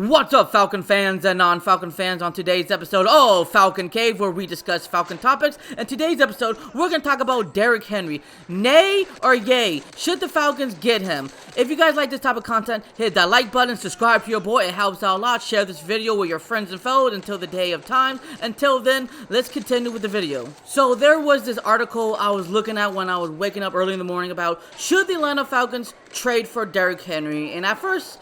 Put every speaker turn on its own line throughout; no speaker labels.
What's up, Falcon fans and non-Falcon fans? On today's episode of Falcon Cave, where we discuss Falcon topics. In today's episode, we're going to talk about Derrick Henry. Nay or yay? Should the Falcons get him? If you guys like this type of content, hit that like button, subscribe to your boy, it helps out a lot. Share this video with your friends and foes until the day of time. Until then, let's continue with the video. So there was this article I was looking at when I was waking up early in the morning about should the Atlanta Falcons trade for Derrick Henry? And at first,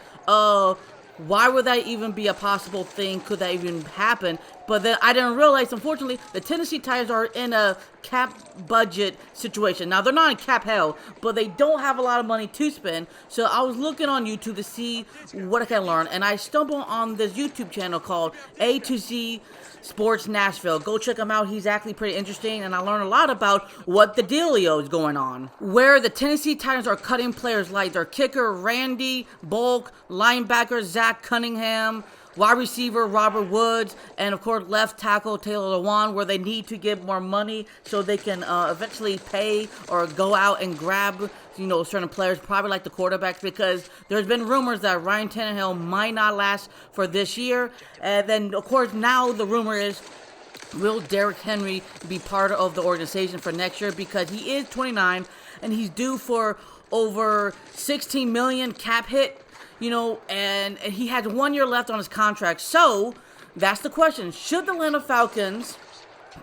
why would that even be a possible thing? Could that even happen? But then I didn't realize, unfortunately, the Tennessee Titans are in a cap budget situation. Now, they're not in cap hell, but they don't have a lot of money to spend. So I was looking on YouTube to see what I can learn, and I stumbled on this YouTube channel called A to Z Sports Nashville. Go check him out. He's actually pretty interesting, and I learned a lot about what the dealio is going on. Where the Tennessee Titans are cutting players like their kicker, Randy Bulk, linebacker, Zach Cunningham, wide receiver Robert Woods, and of course left tackle Taylor Lewan, where they need to get more money so they can eventually pay or go out and grab, certain players, probably like the quarterbacks, because there's been rumors that Ryan Tannehill might not last for this year. And then of course now the rumor is, will Derrick Henry be part of the organization for next year, because he is 29 and he's due for over $16 million cap hit. And he had 1 year left on his contract. So, that's the question. Should the Atlanta Falcons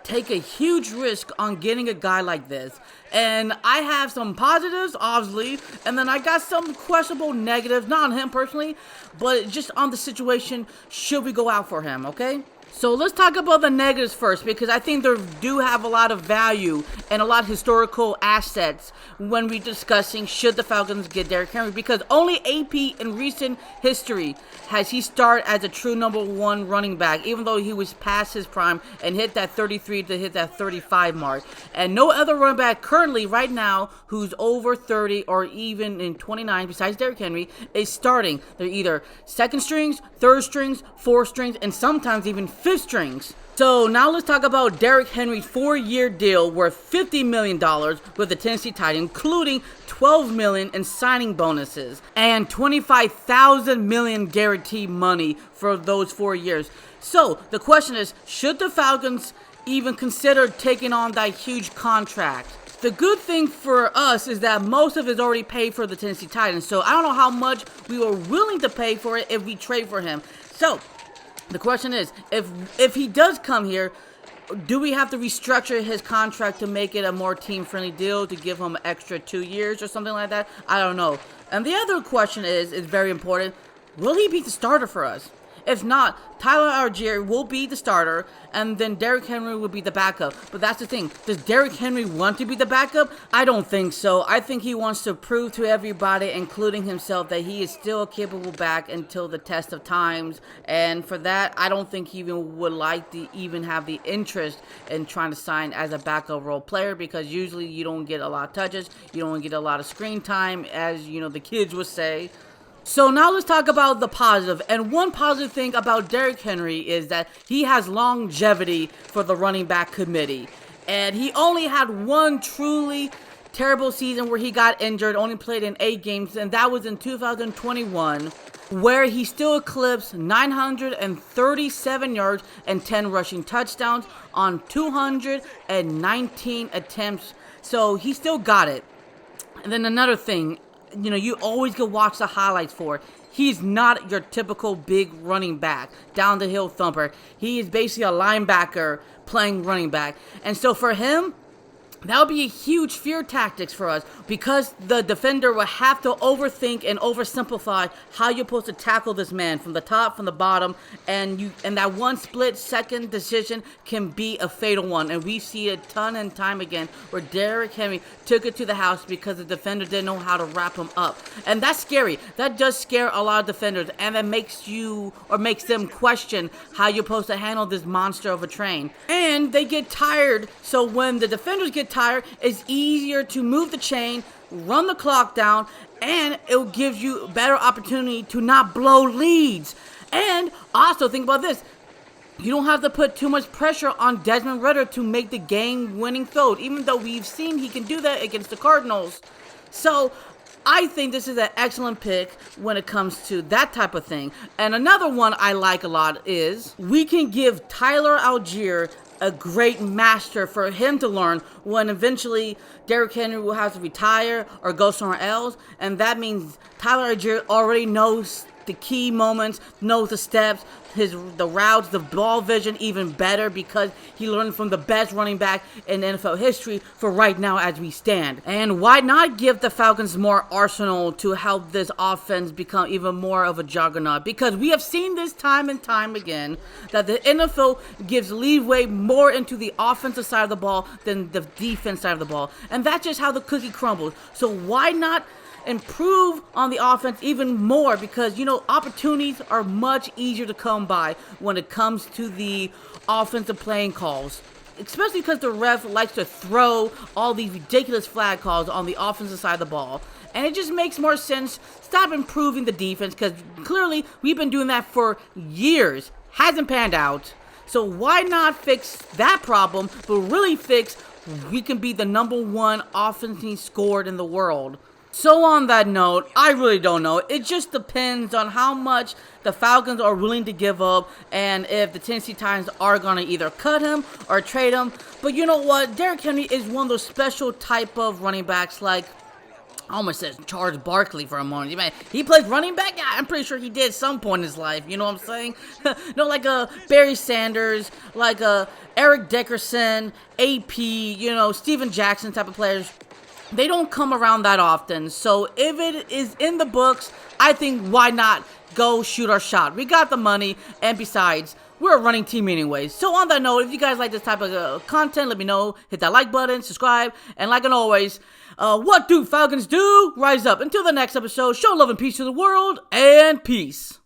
take a huge risk on getting a guy like this? And I have some positives, obviously, and then I got some questionable negatives, not on him personally, but just on the situation, should we go out for him, okay? So let's talk about the negatives first, because I think they do have a lot of value and a lot of historical assets when we're discussing should the Falcons get Derrick Henry, because only AP in recent history has he started as a true number one running back, even though he was past his prime and hit that 33 to hit that 35 mark. And no other running back currently right now who's over 30 or even in 29 besides Derrick Henry is starting. They're either second strings, third strings, fourth strings, and sometimes even fifth strings. So now let's talk about Derrick Henry's 4-year deal worth $50 million with the Tennessee Titans, including $12 million in signing bonuses and $25,000 million guaranteed money for those 4 years. So the question is, should the Falcons even consider taking on that huge contract? The good thing for us is that most of it is already paid for the Tennessee Titans, so I don't know how much we were willing to pay for it if we trade for him. So the question is, if he does come here, do we have to restructure his contract to make it a more team-friendly deal, to give him an extra 2 years or something like that? I don't know. And the other question is very important, will he be the starter for us? If not, Tyler Algier will be the starter, and then Derrick Henry will be the backup. But that's the thing. Does Derrick Henry want to be the backup? I don't think so. I think he wants to prove to everybody, including himself, that he is still a capable back until the test of times. And for that, I don't think he even would like to even have the interest in trying to sign as a backup role player, because usually you don't get a lot of touches. You don't get a lot of screen time, as the kids would say. So now let's talk about the positive. And one positive thing about Derrick Henry is that he has longevity for the running back committee. And he only had one truly terrible season where he got injured, only played in 8 games, and that was in 2021, where he still eclipsed 937 yards and 10 rushing touchdowns on 219 attempts. So he still got it. And then another thing, you always can watch the highlights for. He's not your typical big running back, down the hill thumper. He is basically a linebacker playing running back. And so for him, that would be a huge fear tactics for us, because the defender will have to overthink and oversimplify how you're supposed to tackle this man from the top, from the bottom, and that one split second decision can be a fatal one. And we see it ton and time again where Derrick Henry took it to the house because the defender didn't know how to wrap him up. And that's scary. That does scare a lot of defenders, and that makes them question how you're supposed to handle this monster of a train. And they get tired, so when the defenders get tired, it's easier to move the chain, run the clock down, and it gives you better opportunity to not blow leads. And also think about this. You don't have to put too much pressure on Desmond Ridder to make the game-winning throw, even though we've seen he can do that against the Cardinals. So I think this is an excellent pick when it comes to that type of thing. And another one I like a lot is we can give Tyler Algier a great master for him to learn when eventually Derrick Henry will have to retire or go somewhere else. And that means Tyler Algier already knows the key moments, knows the steps, the routes, the ball vision even better because he learned from the best running back in NFL history for right now as we stand. And why not give the Falcons more arsenal to help this offense become even more of a juggernaut? Because we have seen this time and time again that the NFL gives leeway more into the offensive side of the ball than the defense side of the ball. And that's just how the cookie crumbles. So why not improve on the offense even more? Because, opportunities are much easier to come by when it comes to the offensive playing calls. Especially because the ref likes to throw all these ridiculous flag calls on the offensive side of the ball. And it just makes more sense. Stop improving the defense because clearly we've been doing that for years. Hasn't panned out. So why not fix that problem, but really fix we can be the number one offense team scored in the world? So on that note, I really don't know. It just depends on how much the Falcons are willing to give up and if the Tennessee Titans are going to either cut him or trade him. But you know what? Derrick Henry is one of those special type of running backs like, I almost said Charles Barkley for a moment. Man, he plays running back? Yeah, I'm pretty sure he did at some point in his life. You know what I'm saying? No, like Barry Sanders, like Eric Dickerson, AP, Steven Jackson type of players. They don't come around that often. So if it is in the books, I think why not go shoot our shot? We got the money, and besides, we're a running team anyways. So on that note, if you guys like this type of content, let me know. Hit that like button, subscribe, and like always, what do Falcons do? Rise up. Until the next episode, show love and peace to the world, and peace.